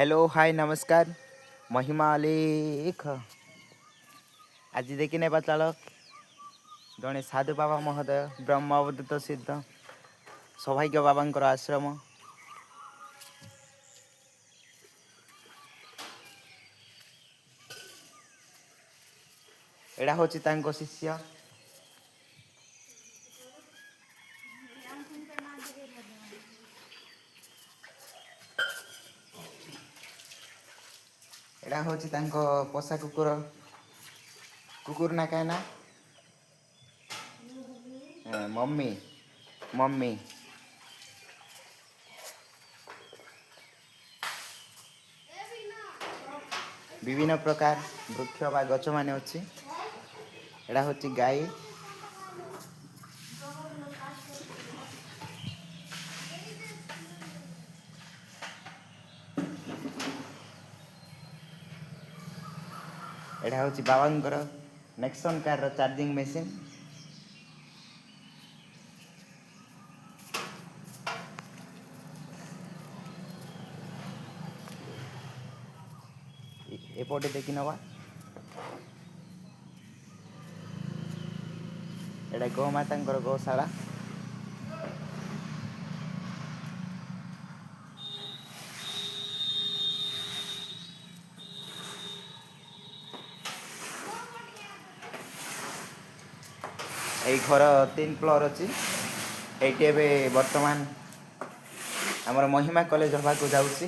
Hello hi नमस्कार महिमा आलेख आज देखी नहीं चल जड़े साधु बाबा महोदय ब्रह्म अवधूत सिद्ध सौभाग्य बाबा आश्रम एड़ा हूँ शिष्य एड़ा हूँ पोषा कुकुर कुकुर ना क्या ना मम्मी मम्मी विभिन्न प्रकार वृक्ष बा गच मान अच्छी एड़ा हूँ गाई एड़ा हूँ बाबा नेक्सन कार चार्जिंग मेसीन एपटे देखी नवा एड़ा गौमाता गौशाला এই ঘর 3 फ्लोर अच्छी এইটি ଏବେ ବର୍ତ୍ତମାନ ଆମର ମହିମା କଲେଜ ହବାକୁ ଯାଉଛି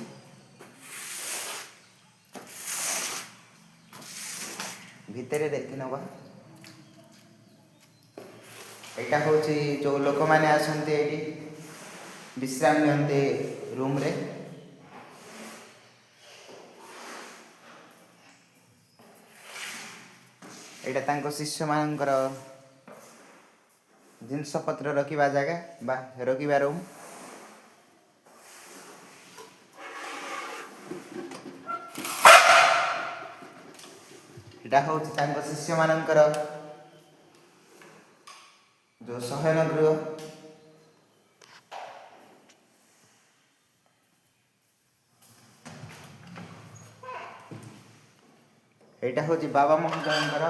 ଭିତରେ ଦେଖି ନବା ଏଇଟା ହେଉଛି ଯେଉଁ ଲୋକମାନେ ଆସନ୍ତି ଏଇଠି ବିଶ୍ରାମ ନିଅନ୍ତି ରୁମ୍ରେ ଏଇଟା ତାଙ୍କ ଶିଷ୍ୟମାନଙ୍କର ଜିନିଷପତ୍ର ରଖିବା ଜାଗା ବା ରଖିବା ରୁମ୍ ଏଇଟା ହେଉଛି ତାଙ୍କ ଶିଷ୍ୟମାନଙ୍କର ଯେଉଁ ଶୟନ ଗୃହ ଏଇଟା ହେଉଛି ବାବା ମହୋଦୟଙ୍କର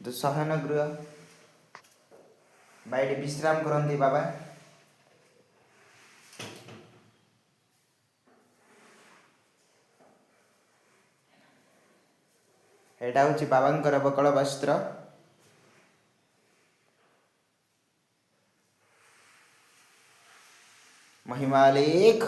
ଯେଉଁ ଶୟନ ଗୃହ ବା ଏଠି ବିଶ୍ରାମ କରନ୍ତି ବାବା ଏଇଟା ହେଉଛି ବାବାଙ୍କର ବକଳ ବସ୍ତ୍ର महिमा आलेख।